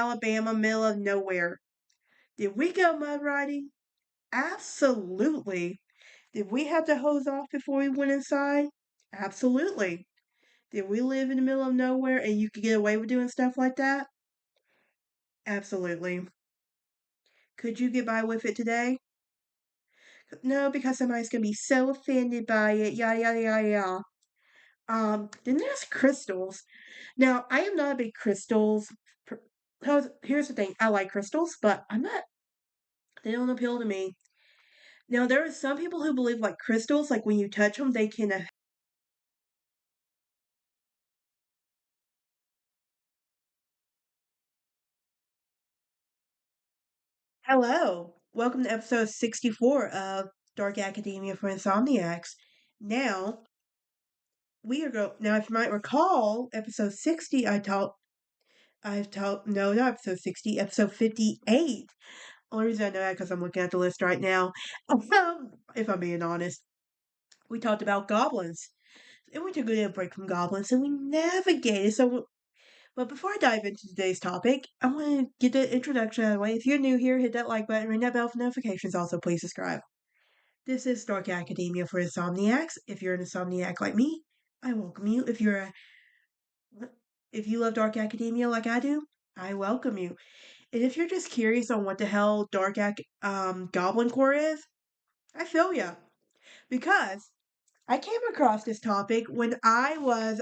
Alabama, middle of nowhere. Did we go mud riding? Absolutely. Did we have to hose off before we went inside? Absolutely. Did we live in the middle of nowhere and you could get away with doing stuff like that? Absolutely. Could you get by with it today? No, because somebody's gonna be so offended by it. Yada yada yada yada. Then there's crystals. Now, I am not a big crystals. Here's the thing: I like crystals, but I'm not. They don't appeal to me. Now, there are some people who believe like crystals, like when you touch them, they can. Hello, welcome to episode 64 of Dark Academia for Insomniacs. Now we are go. Now, if you might recall, episode 60, I've taught. No, not episode 60, episode 58. Only reason I know that because I'm looking at the list right now. If I'm being honest, we talked about goblins, and we took a little break from goblins, and we navigated. But before I dive into today's topic, I want to get the introduction out of the way. If you're new here, hit that like button, ring that bell for notifications. Also, please subscribe. This is Dark Academia for Insomniacs. If you're an insomniac like me, I welcome you. If you love Dark Academia like I do, I welcome you. And if you're just curious on what the hell Goblincore is, I feel ya. Because I came across this topic when I was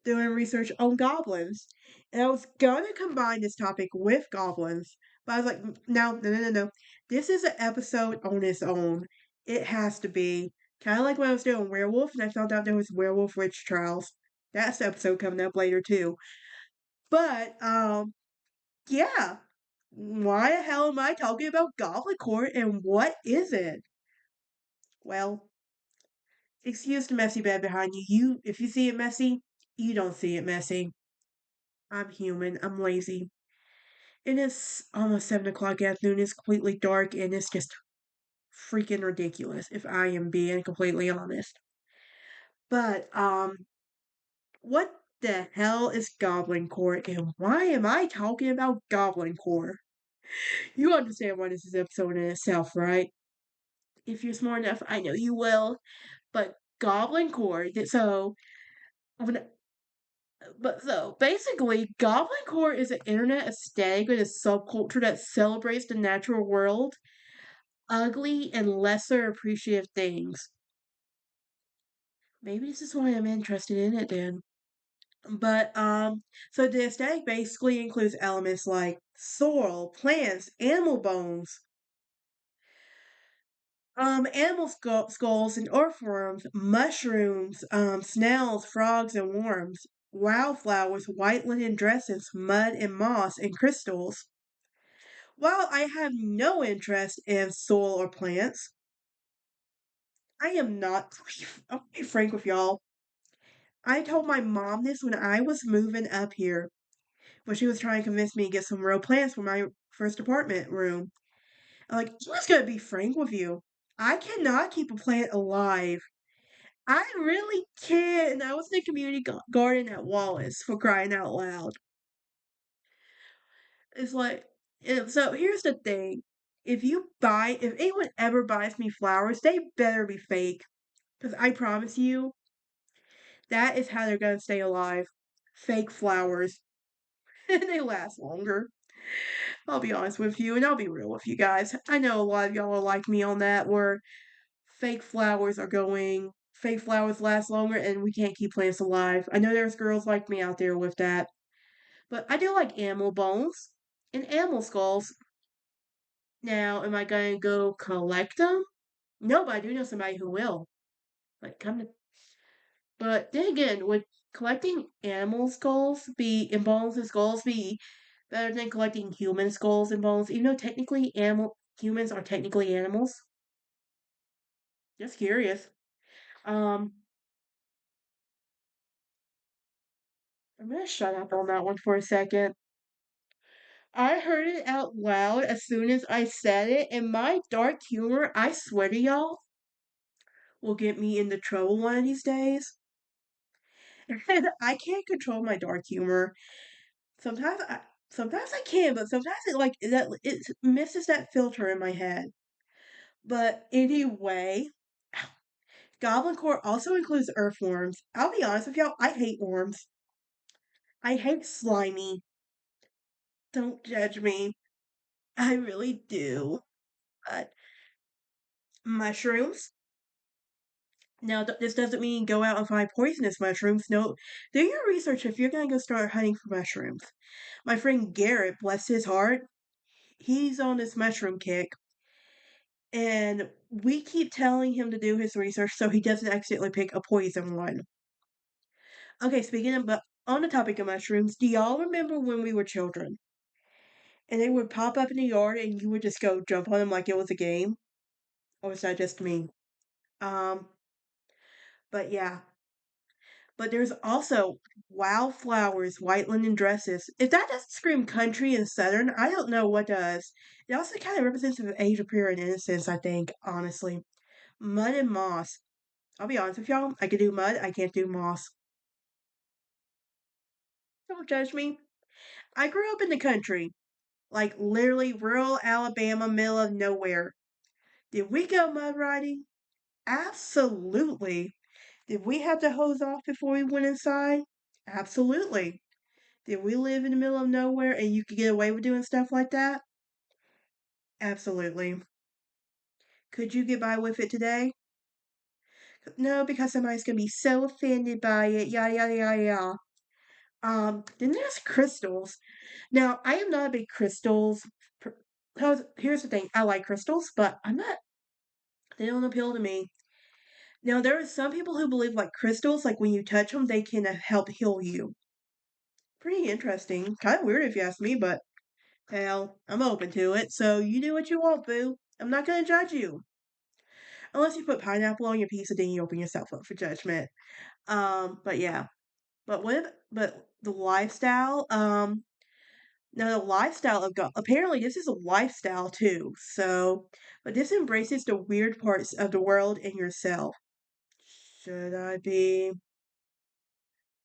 doing research on goblins. And I was gonna combine this topic with goblins. But I was like, no. This is an episode on its own. It has to be. Kind of like when I was doing werewolf and I found out there was werewolf witch trials. That's the episode coming up later too. But yeah. Why the hell am I talking about Goblincore and what is it? Well, excuse the messy bed behind you. If you see it messy, you don't see it messy. I'm human. I'm lazy. And it's almost 7 o'clock afternoon. It's completely dark and it's just freaking ridiculous if I am being completely honest. But what the hell is Goblincore and why am I talking about Goblincore? You understand why this is episode in itself, right? If you're smart enough, I know you will. But Goblincore, so basically, Goblincore is an internet aesthetic with a subculture that celebrates the natural world, ugly and lesser appreciative things. Maybe this is why I'm interested in it then. But so the aesthetic basically includes elements like soil, plants, animal bones, skulls and earthworms, mushrooms, snails, frogs, and worms, wildflowers, white linen dresses, mud and moss, and crystals. While I have no interest in soil or plants, I am not. I'll be frank with y'all. I told my mom this when I was moving up here, when she was trying to convince me to get some real plants for my first apartment room. I'm like, I'm just gonna be frank with you. I cannot keep a plant alive. I really can't. And I was in a community garden at Wallace for crying out loud. It's like, so here's the thing. If anyone ever buys me flowers, they better be fake. Because I promise you, that is how they're gonna stay alive. Fake flowers. And they last longer. I'll be honest with you, and I'll be real with you guys. I know a lot of y'all are like me on that, where fake flowers last longer, and we can't keep plants alive. I know there's girls like me out there with that. But I do like animal bones and animal skulls. Now, am I going to go collect them? No, but I do know somebody who will. Like, come to. But then again, would collecting animal skulls be and bones and skulls be better than collecting human skulls and bones? Even though technically humans are technically animals. Just curious. Um, I'm gonna shut up on that one for a second. I heard it out loud as soon as I said it, and my dark humor, I swear to y'all, will get me into trouble one of these days. And I can't control my dark humor. Sometimes I sometimes I can, but sometimes it misses that filter in my head. But anyway, Goblincore also includes earthworms. I'll be honest with y'all, I hate worms. I hate slimy. Don't judge me. I really do. But mushrooms. Now, this doesn't mean go out and find poisonous mushrooms. No, do your research if you're going to go start hunting for mushrooms. My friend Garrett, bless his heart, he's on this mushroom kick, and we keep telling him to do his research so he doesn't accidentally pick a poison one. Okay, speaking of, but on the topic of mushrooms, do y'all remember when we were children and they would pop up in the yard and you would just go jump on them like it was a game? Or was that just me? Um, but yeah. But there's also wildflowers, white linen dresses. If that doesn't scream country and southern, I don't know what does. It also kind of represents the age of pure and innocence, I think, honestly. Mud and moss. I'll be honest with y'all, I can do mud, I can't do moss. Don't judge me. I grew up in the country, like literally rural Alabama, middle of nowhere. Did we go mud riding? Absolutely. Did we have to hose off before we went inside? Absolutely. Did we live in the middle of nowhere and you could get away with doing stuff like that? Absolutely. Could you get by with it today? No, because somebody's gonna be so offended by it. Yada yada yada yada. Then there's crystals. Now, I am not a big crystals. Here's the thing: I like crystals, but I'm not. They don't appeal to me. Now, there are some people who believe like crystals, like when you touch them, they can help heal you. Pretty interesting. Kind of weird if you ask me, but hell, I'm open to it. So you do what you want, boo. I'm not gonna judge you. Unless you put pineapple on your pizza, then you open yourself up for judgment. But yeah. But the lifestyle, now the lifestyle of God apparently this is a lifestyle too. So but this embraces the weird parts of the world and yourself. Should I be?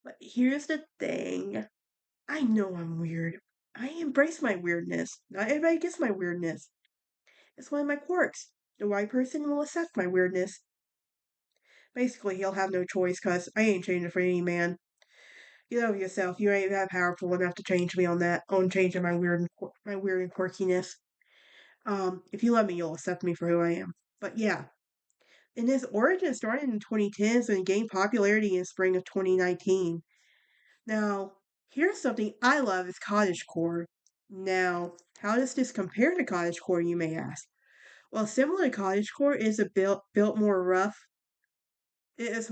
But here's the thing. I know I'm weird. I embrace my weirdness. Not everybody gets my weirdness. It's one of my quirks. The right person will accept my weirdness. Basically, he'll have no choice because I ain't changing for any man. Get over yourself. You ain't that powerful enough to change me on that. On changing my weird and quirkiness. If you love me, you'll accept me for who I am. But yeah, and his origin started in 2010s and gained popularity in spring of 2019. Now, here's something I love is cottagecore. Now, how does this compare to cottagecore, you may ask? Well, similar to cottagecore is a built more rough. It is,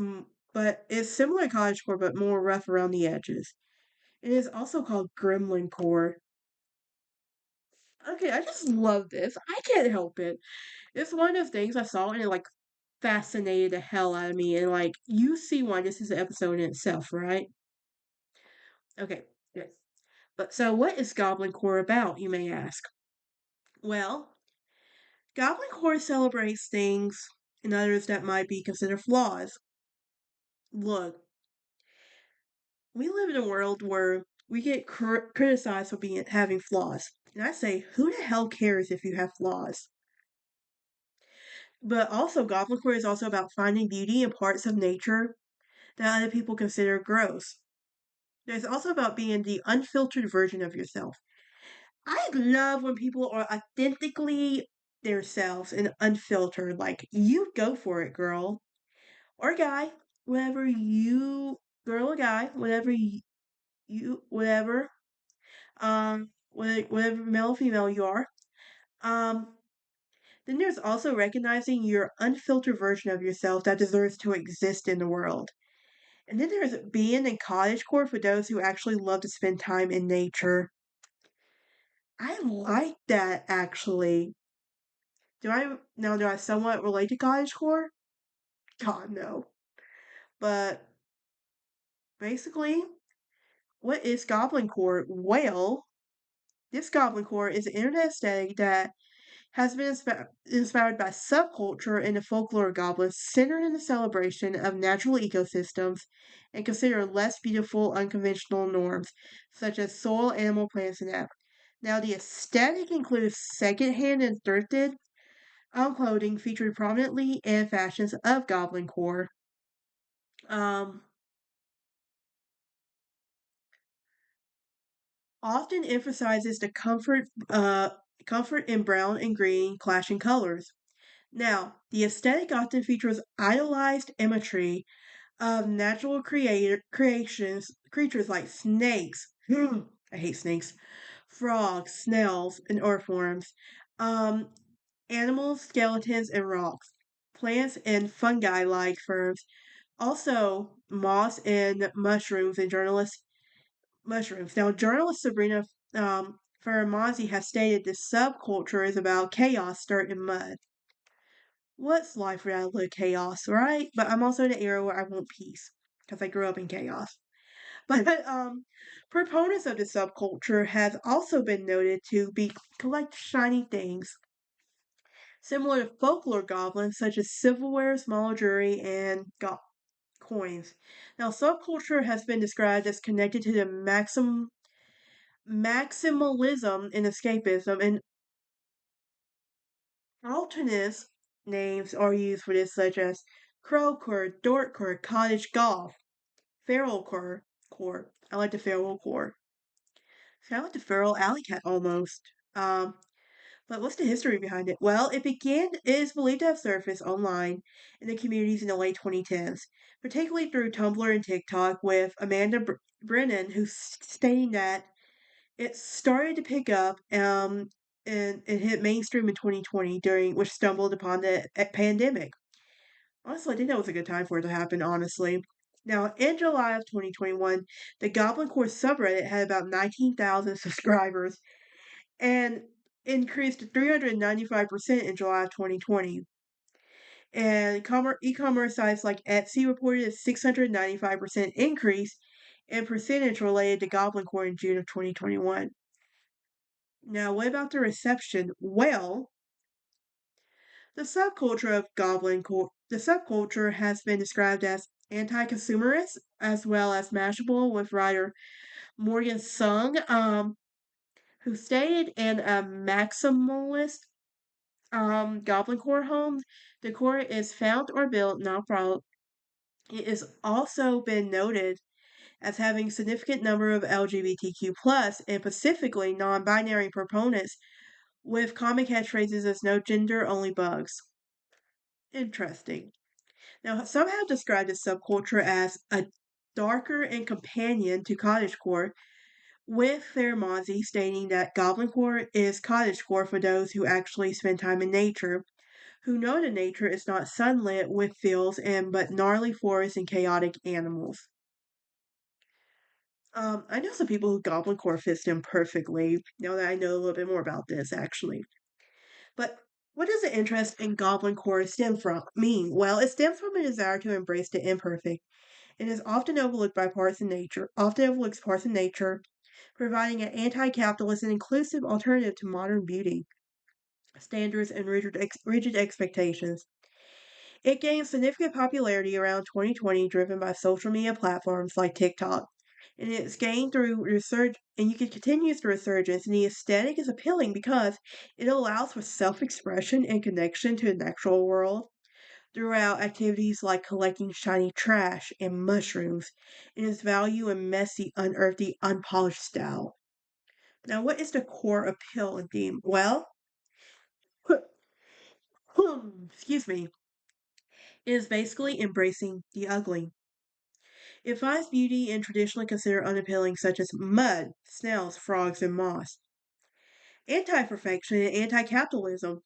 but it's similar to cottagecore but more rough around the edges. It is also called Grimlincore. Okay, I just love this. I can't help it. It's one of those things I saw and it like fascinated the hell out of me. And like you see one, this is an episode in itself, right? Okay, yes. But so what is Goblin Core about, you may ask? Well, Goblin Core celebrates things and others that might be considered flaws. Look, we live in a world where we get criticized for being having flaws. And I say, who the hell cares if you have flaws? But also, Goblincore is also about finding beauty in parts of nature that other people consider gross. It's also about being the unfiltered version of yourself. I love when people are authentically themselves and unfiltered. Like, you go for it, girl. Or guy. Whatever you, girl or guy, whatever, whatever male or female you are. Um, then there's also recognizing your unfiltered version of yourself that deserves to exist in the world. And then there's being in cottagecore for those who actually love to spend time in nature. I like that actually. Do I somewhat relate to cottagecore? God no. But basically, what is Goblincore? Well, this Goblincore is an internet aesthetic that has been inspired by subculture in the folklore of goblins centered in the celebration of natural ecosystems and consider less beautiful unconventional norms such as soil, animal, plants, and app. Now, the aesthetic includes secondhand and thrifted clothing featured prominently in fashions of Goblincore. Um, Often emphasizes the comfort in brown and green clashing colors. Now, the aesthetic often features idolized imagery of natural creatures like snakes. I hate snakes. Frogs, snails, and earthworms. Um, Animals, skeletons, and rocks. Plants and fungi like ferns. Also, moss and mushrooms and journalists mushrooms. Now, journalist Sabrina Faramazzi has stated this subculture is about chaos, dirt, and mud. What's life without a little chaos, right? But I'm also in an era where I want peace because I grew up in chaos. But proponents of the subculture has also been noted to be collect shiny things, similar to folklore goblins such as silverware, small jewelry, and coins. Now, subculture has been described as connected to the maximalism and escapism, and alternate names are used for this, such as crowcore, dorkcore, cottage golf, feral core. I like the feral core. Kind of like the feral alley cat almost. Um, but what's the history behind it? Well, it is believed to have surfaced online in the communities in the late 2010s, particularly through Tumblr and TikTok, with Amanda Brennan, who's stating that it started to pick up and it hit mainstream in 2020 during which stumbled upon the pandemic. Honestly, I think that was a good time for it to happen, honestly. Now, in July of 2021, the Goblincore subreddit had about 19,000 subscribers and increased 395% in July of 2020. And e-commerce sites like Etsy reported a 695% increase in percentage related to Goblincore in June of 2021. Now, what about the reception? Well, the subculture has been described as anti-consumerist as well as mashable, with writer Morgan Sung, who stated in a maximalist goblin core home, the core is found or built, not product. It has also been noted as having a significant number of LGBTQ plus and specifically non-binary proponents with common catchphrases as no gender, only bugs. Interesting. Now, some have described this subculture as a darker and companion to cottagecore, with Fairmozzi stating that goblincore is cottagecore for those who actually spend time in nature, who know that nature is not sunlit with fields and but gnarly forests and chaotic animals. I know some people who goblincore fits in perfectly, now that I know a little bit more about this, actually. But what does the interest in goblin core stem from? Mean? Well, it stems from a desire to embrace the imperfect. It is often overlooks parts in nature, providing an anti-capitalist and inclusive alternative to modern beauty standards and rigid expectations. It gained significant popularity around 2020, driven by social media platforms like TikTok. And it's gained through research, and you can continue the resurgence. And the aesthetic is appealing because it allows for self expression and connection to the natural world throughout activities like collecting shiny trash and mushrooms, and its value in messy, unearthly, unpolished style. Now, what is the core appeal and theme? Well, excuse me, it is basically embracing the ugly. It finds beauty in traditionally considered unappealing, such as mud, snails, frogs, and moss. Anti perfection and anti capitalism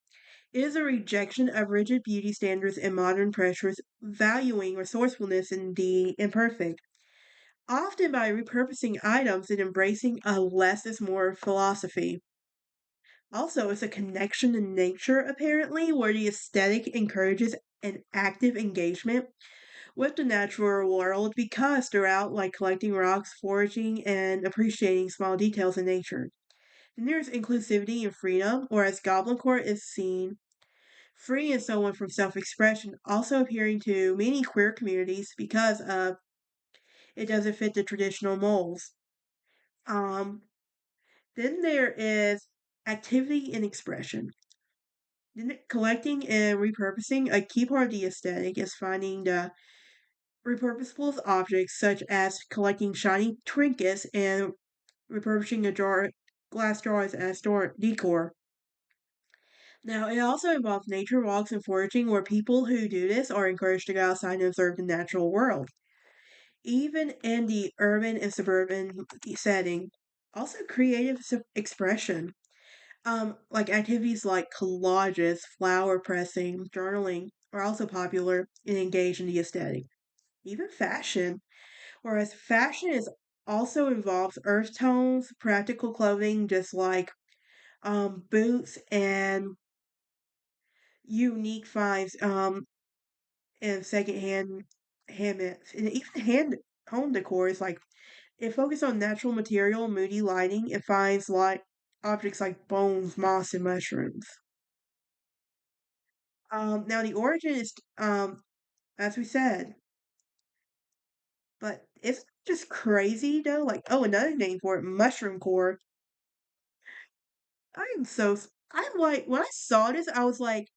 is a rejection of rigid beauty standards and modern pressures, valuing resourcefulness in the imperfect, often by repurposing items and embracing a less is more philosophy. Also, it's a connection to nature, apparently, where the aesthetic encourages an active engagement with the natural world because throughout, like collecting rocks, foraging, and appreciating small details in nature. Then there's inclusivity and freedom, whereas Goblincore is seen freeing someone from self expression, also appearing to many queer communities because of it doesn't fit the traditional molds. Um, then there is activity and expression. Then collecting and repurposing, a key part of the aesthetic is finding the repurposable objects, such as collecting shiny trinkets and repurposing a glass jars as store decor. Now, it also involves nature walks and foraging, where people who do this are encouraged to go outside and observe the natural world, even in the urban and suburban setting. Also, creative expression, like activities like collages, flower pressing, journaling, are also popular and engaged in the aesthetic. Even fashion, whereas fashion is also involves earth tones, practical clothing, just like boots and unique finds and secondhand handmade and even hand home decor is like it focuses on natural material, moody lighting. It finds like objects like bones, moss, and mushrooms. Now the origin is as we said, but it's just crazy though. Like oh, another name for it, mushroom core. I'm like when I saw this, I was like,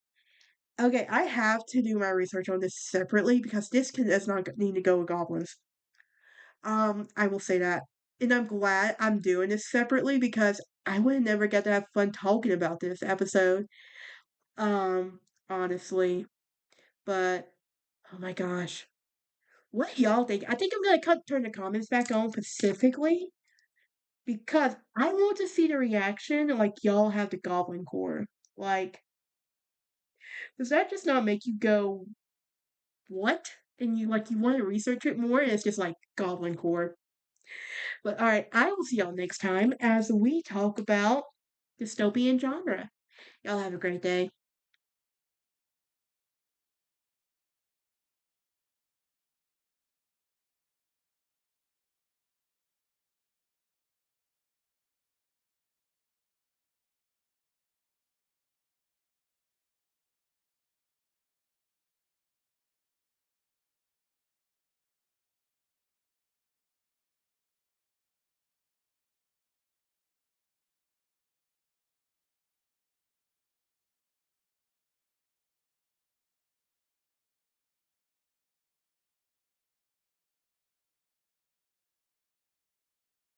okay, I have to do my research on this separately because does not need to go with goblins. I will say that. And I'm glad I'm doing this separately because I would never get to have fun talking about this episode. Um, honestly. But oh my gosh. What do y'all think? I think I'm gonna turn the comments back on specifically because I want to see the reaction like y'all have the Goblin Core. Like, does that just not make you go, what? And you want to research it more, and it's just like Goblin Core. But all right, I will see y'all next time as we talk about dystopian genre. Y'all have a great day.